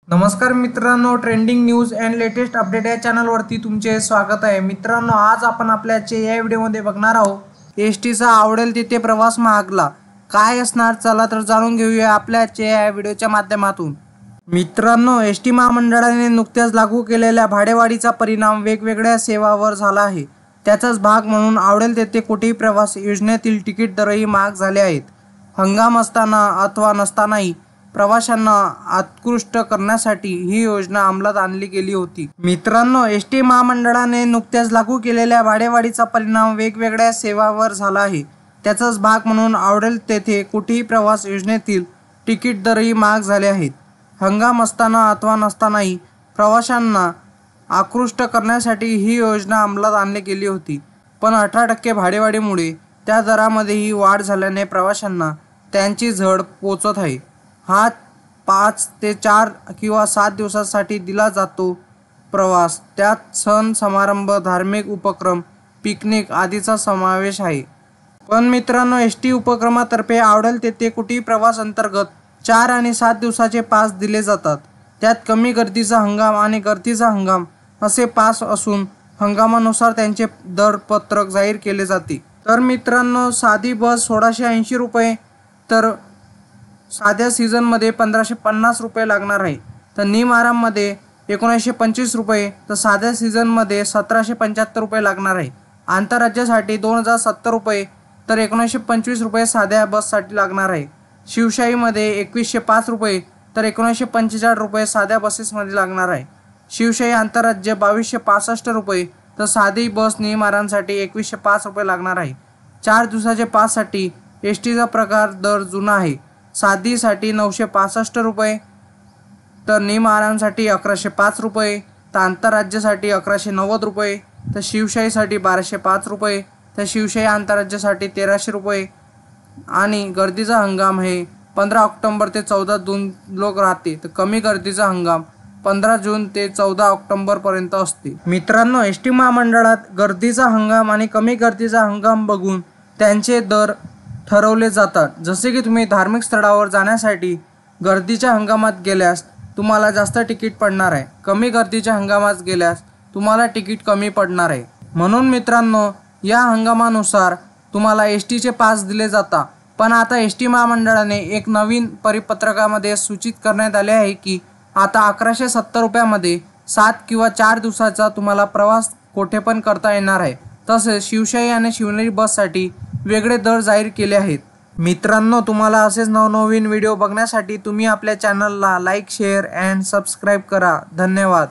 नमस्कार मित्रांनो, trending news and latest update या चॅनलवरती तुमचे स्वागत आहे। मित्रांनो, आज आपण आपल्याचे या व्हिडिओमध्ये बघणार आहोत एसटीचा आवडेल तिथे प्रवास महागला काय असणार, चला तर जाणून घेऊया आपल्याचे या व्हिडिओच्या माध्यमातून। मित्रांनो, एसटी महामंडळाने नुकत्याच लागू केलेल्या भाडेवाढीचा परिणाम वेगवेगळ्या सेवांवर झाला आहे। त्याचाच भाग म्हणून आवडेल तिथे कुठेही प्रवास योजनेतील तिकीट दरही महाग झाले आहेत। हंगाम असताना अथवा नसतानाही प्रवाशांना आकृष्ट करण्यासाठी ही योजना अंमलात आणली गेली होती। मित्रांनो, एसटी महामंडळाने नुकत्याच लागू केलेल्या भाडेवाढीचा परिणाम वेगवेगळ्या सेवांवर झाला आहे। त्याचाच भाग म्हणून आवडेल तेथे कुठेही प्रवास योजनेतील तिकीट दरही महाग झाले आहेत। हंगाम असताना अथवा नसतानाही प्रवाशांना आकृष्ट करण्यासाठी ही योजना अंमलात आणली गेली होती, पण 18% भाडेवाढीमुळे त्या दरामध्येही वाढ झाल्याने प्रवाशांना त्यांची झळ पोचत आहे। हा 5 ते 4 किंवा 7 दिवसांसाठी दिला जातो प्रवास, त्यात सण समारंभ, धार्मिक उपक्रम, पिकनिक आदीचा समावेश आहे। पण मित्रांनो, एसटी उपक्रमातर्फे आवडेल तेथे कुठेही प्रवास अंतर्गत 4 आणि 7 दिवसाचे पास दिले जातात। त्यात कमी गर्दीचा हंगाम आणि गर्दीचा हंगाम असे पास असून हंगामानुसार त्यांचे दरपत्रक जाहीर केले जाते। तर मित्रांनो, साधी बस 1680 रुपये तर साध्या सीझनमध्ये 1550 रुपये लागणार आहे। तर निम आराममध्ये 1925 रुपये तर साध्या सीझनमध्ये 1775 रुपये लागणार आहे। आंतरराज्यासाठी 2070 रुपये तर 1925 रुपये साध्या बससाठी लागणार आहे। शिवशाहीमध्ये 2105 रुपये तर 1945 रुपये साध्या बसेसमध्ये लागणार आहे। शिवशाही आंतरराज्य 2265 रुपये तर साधी बस निम आरामसाठी 2105 रुपये लागणार आहे। 4 दिवसाचे पाससाठी एसटीचा प्रकार दर जुना आहे। साधीसाठी 965 रुपये तर निम आरामसाठी 1105 रुपये तर आंतरराज्यासाठी 1190 रुपये तर शिवशाहीसाठी 1205 रुपये तर शिवशाही आंतरराज्यासाठी 1300 रुपये आणि गर्दीचा हंगाम हे 15 ऑक्टोबर ते 14 जून लोक राहते। तर कमी गर्दीचा हंगाम 15 जून ते 14 ऑक्टोबर पर्यंत असते। मित्रांनो, एसटी महामंडळात गर्दीचा हंगाम आणि कमी गर्दीचा हंगाम बघून त्यांचे दर ठरवले जातात। जसे की तुम्ही धार्मिक स्थळावर जाण्यासाठी गर्दीच्या हंगामात गेल्यास तुम्हाला जास्त तिकीट पडणार आहे, कमी गर्दीच्या हंगामात गेल्यास तुम्हाला तिकीट कमी पडणार आहे। म्हणून मित्रांनो, या हंगामानुसार तुम्हाला एसटीचे पास दिले जातात। पण आता एसटी महामंडळाने एक नवीन परिपत्रकामध्ये सूचित करण्यात आले आहे की आता 1170 रुपयामध्ये 7 किंवा 4 दिवसाचा तुम्हाला प्रवास कोठे पण करता येणार आहे। तसेच शिवशाही आणि शिवनेरी बससाठी वेगळे दर जाहीर केले आहेत। मित्रांनो, तुम्हाला असेच नवनवीन व्हिडिओ बघण्यासाठी तुम्ही आपल्या चॅनलला लाईक, शेअर अँड सबस्क्राईब करा। धन्यवाद।